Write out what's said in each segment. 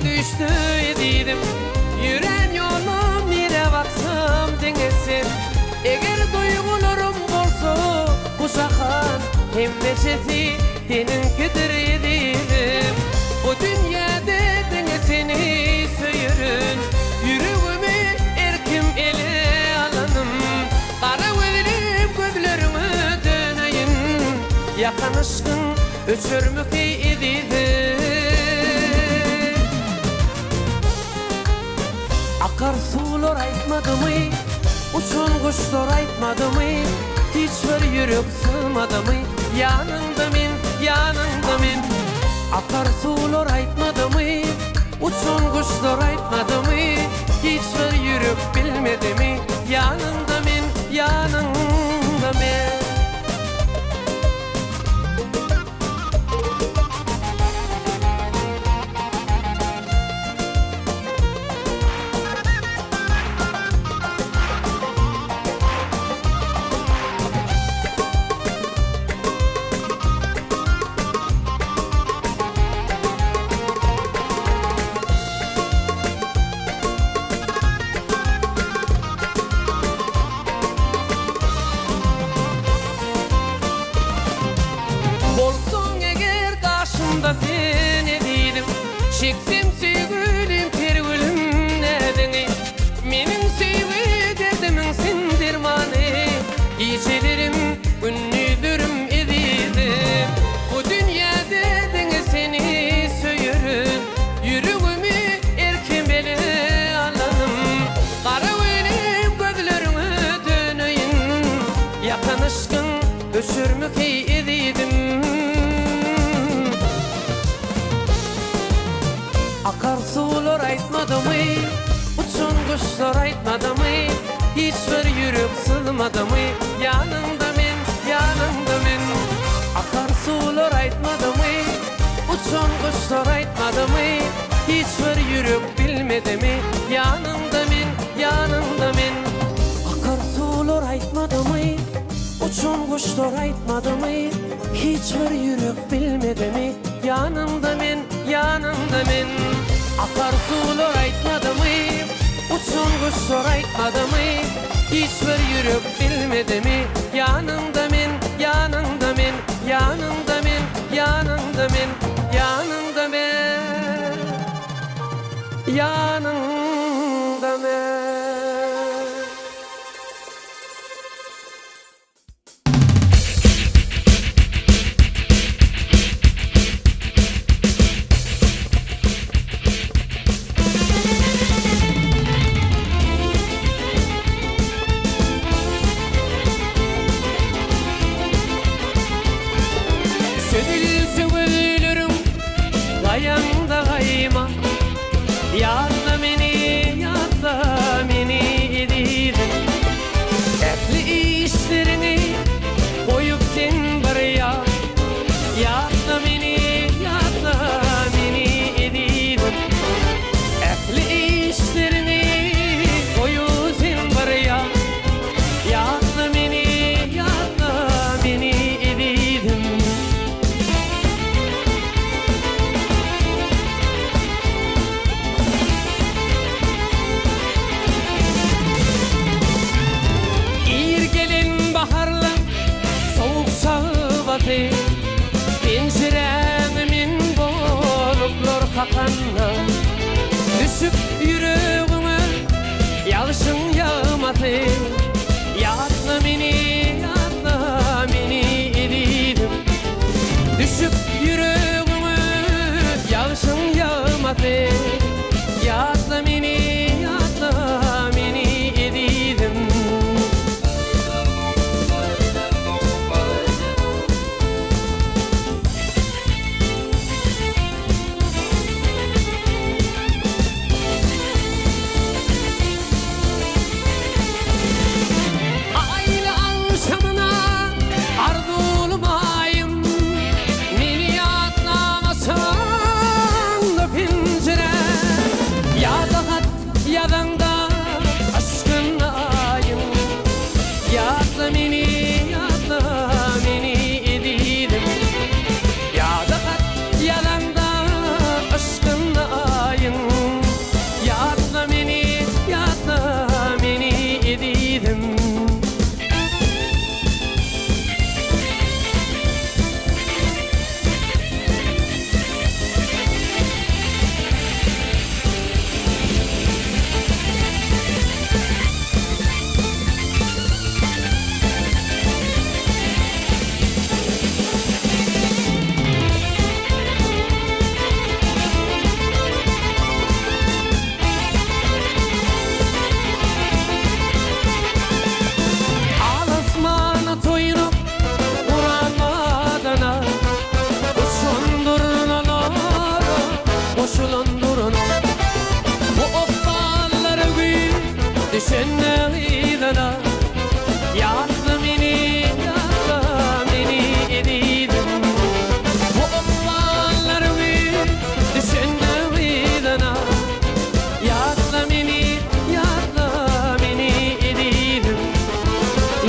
düştü ediydim. Yüren yolum nire baksam dengesin. Eğer duygularim bolsa uşakan hem neçesi seninkidir ediydim. Bu dünyada dengesini söyürün. Yüreğimi erkim ele alanım. Kara veririm gözlerimi döneyim. Yakan aşkın öçürmük ediydim. Akar sular aytmadı mı? Uçan kuşlar aytmadı mı? Hiçbir yürek sığmadı mı? Yanında men, yanında men. Akar sular aytmadı mı? Uçan kuşlar aytmadı mı? Hiçbir yürek bilmedi mi? Yanında men, yanında men. Çeksim sevgilim pergülüm nedeni. Menin sevgi derdimin sindirmanı. Gecelerim gündüzlerim ediydim. Bu dünyada dengesini söyürün. Yüreğimi erken beli alanım. Kara verim gözlerimi döneyim. Yakan aşkın öçürmük ediydim. Akar sular aytmadı mı? Uçan kuşlar aytmadı mı? Hiçbir yürek sığmadı mı? Yanında men, yanında men. Akar sular aytmadı mı? Uçan kuşlar aytmadı mı? Hiçbir yürek bilmedi mi? Yanında men, yanında men. Akar sular aytmadı mı? Uçan kuşlar aytmadı mı? Hiçbir yürek bilmedi mi? Yanımda men, yanımda men. Akar sular aytmadı mı? Uçan kuşlar aytmadı mı? Hiçbir yürek bilmedi mi? Yanımda men, yanımda men. Yanımda men, yanımda men. Yanımda men, yanımda men. Ayağında kayma. Yatla beni ediydim. Efli işlerini koyup sen buraya. Yatla beni ediydim. Efli işlerini koyup sen buraya. Yatla beni ediydim. Penceremin boluklar kakanla. Düşüp yüreğime yalışın yağmadı. Yatla beni ediydim. Düşüp yüreğime yalışın yağmadı. Yatla beni ediydim. durun. Bu okbalları gül düşünne ilana. Yatla meni ediydim. Bu okbalları gül düşünne ilana. Yatla meni ediydim.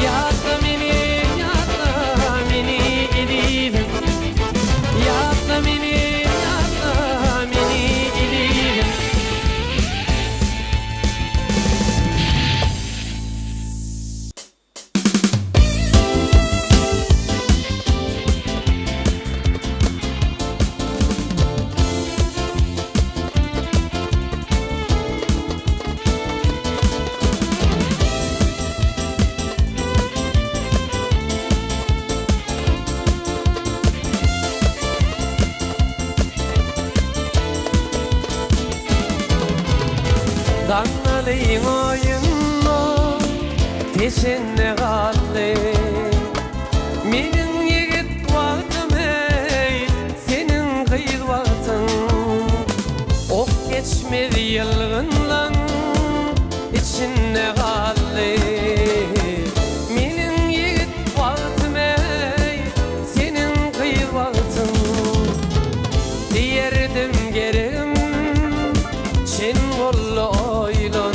Yatla meni ediydim. Yatla meni ediydim. Dannalayın oyunno teşenne kaldı. Menin yigit vaktim ey, senin kıyıl vaktin. Ok geçmedi yılgınlan içinde kaldı. Menin yigit vaktim ey, senin kıyıl vaktin. Diyerdim gerim sen gollu oylan.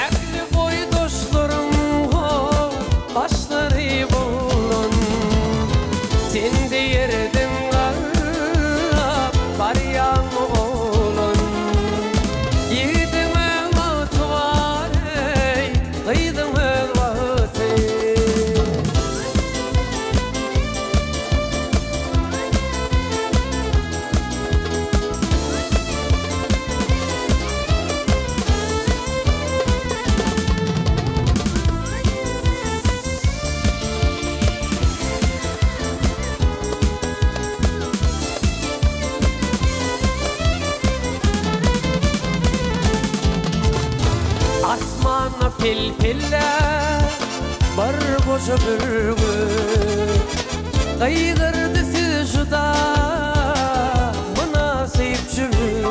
Aklı boy dostlarım ho başları bulun. Sen diyerdin var yanı olun. Yedin mevt var ey, kıydın mevt ey. Asmana pilpiller bir koca bürgü. Kıygırdı siz juda münasip jülü.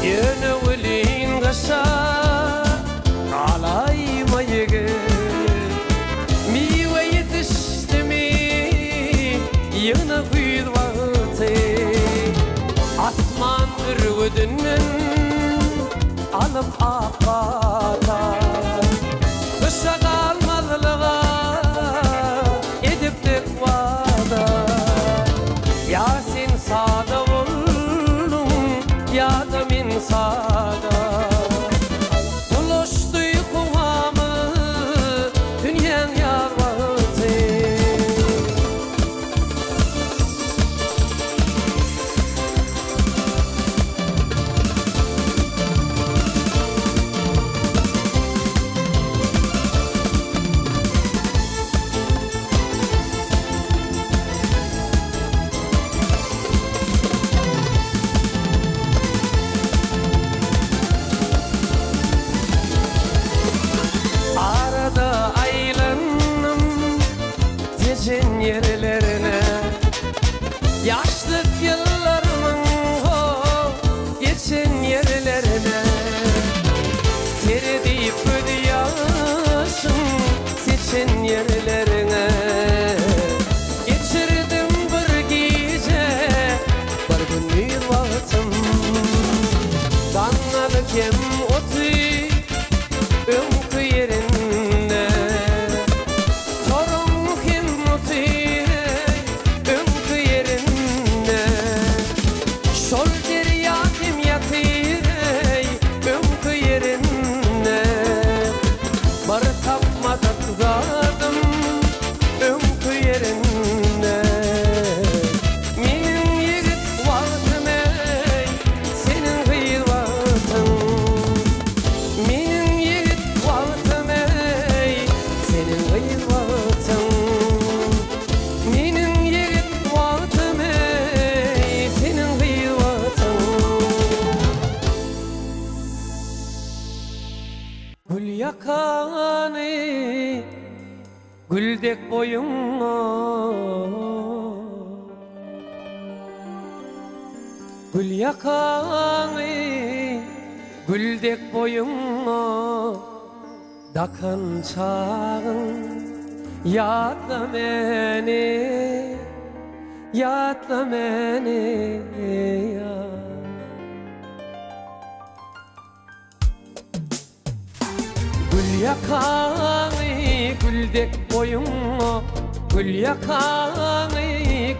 Yönü ölün kaşa kalayma yigit. Mive yetişti mi yığına kuyul vakti. Asman ürgüdünün alıp akata. Kışa kalmazlığa edip tek vada. Ya sen sağda oldun ya da min sağda. Buluştu kuvamı dünyan yar vakti. Arada aylanım teşin yerlerine. Yaşlık yıllarımın ho geçen yerlerine. Teri deyip ödü yaşım seçen yerlerine. Geçirdim bir gece bir günlük vaktim. Danladı kem otu ömkü yerinde. Torun himmuti ömkü yerinde. Şol deryatim yatir ömkü yerinde. Bar tapmadık zadım ömkü yerinde. Menin yigit vaktim ey, senin kıyıl vaktin. Menin yigit vaktim ey, senin kıyıl vaktin. Menin yigit vaktim ey, senin kıyıl vaktin. Gül yakanı güldek boyunla. Gül yakanı güldek boyunma dakan çağın yatla beni yatla beni ya. Gül yakanı güldek boyunma gül yakanı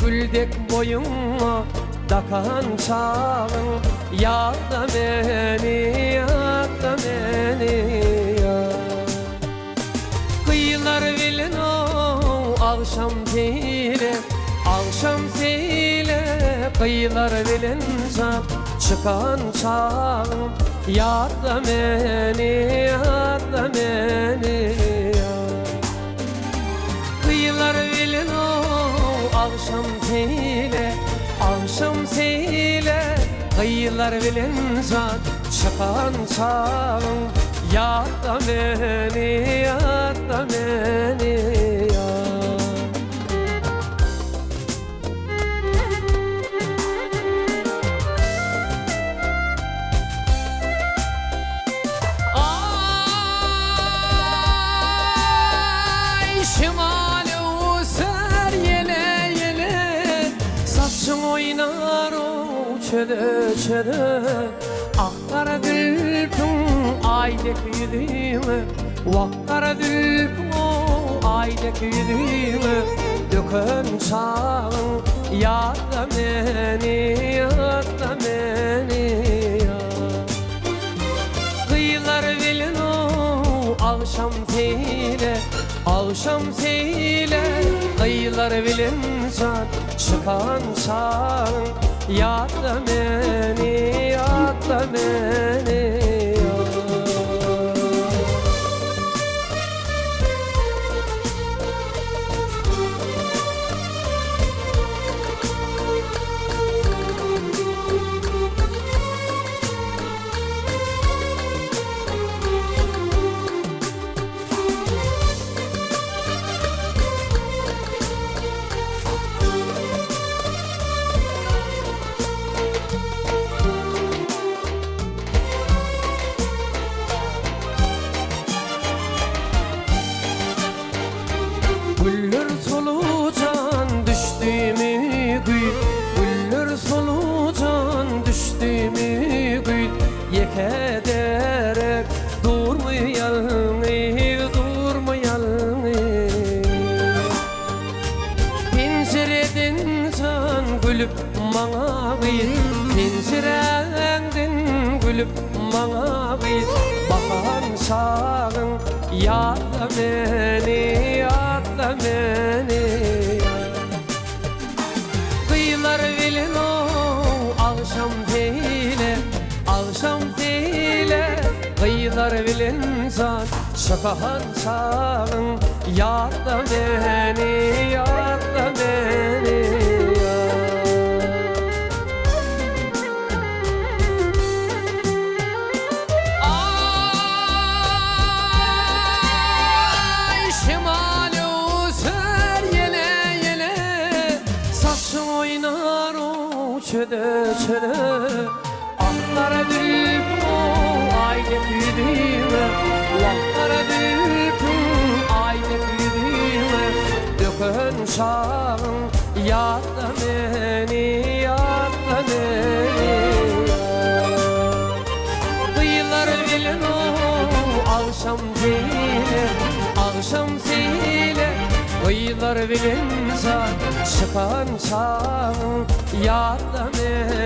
güldek boyunma dakan çağın yatla beni yatla beni ya. Kıyılar bilin o akşam zile akşam zile kıyılar bilin çıkan çağın yatla beni yatla beni ya. Kıyılar bilin o akşam zile akşam zile kıyılar bilin çıkan çağın yatla beni yatla beni ya. Ay şimali user yele yele saçın oynar o çöde çöde akkara dülpün aydek yüdüğüme vakkara dülpün o aydek yüdüğüme dökön çağın yatla beni yatla beni ya. Kıyılar bilin o akşam zile akşam zile kıyılar bilin çıkan çağın yatla beni yatla beni ya. Güller solucan düştüğümü gül Güller solucan düştüğümü gül Yek ederek durmayalım durmayalım. Pencereden can gülüp bana gıyır Pencerenden gülüp bana gıyır bakan çağın yatla beni yatla beni ya. Kıyılar bilin o akşam zile akşam zile kıyılar bilin çıkan çağın yatla beni yatla beni ya. Çöde çöde aklara dülpün o aydek yüdüğüme vaklara dülpün aydek yüdüğüme dökön çağın yatla beni yatla beni ya. Kıyılar bilin o akşam zile akşam zile kıyılar bilin çıkan çağın yatla beni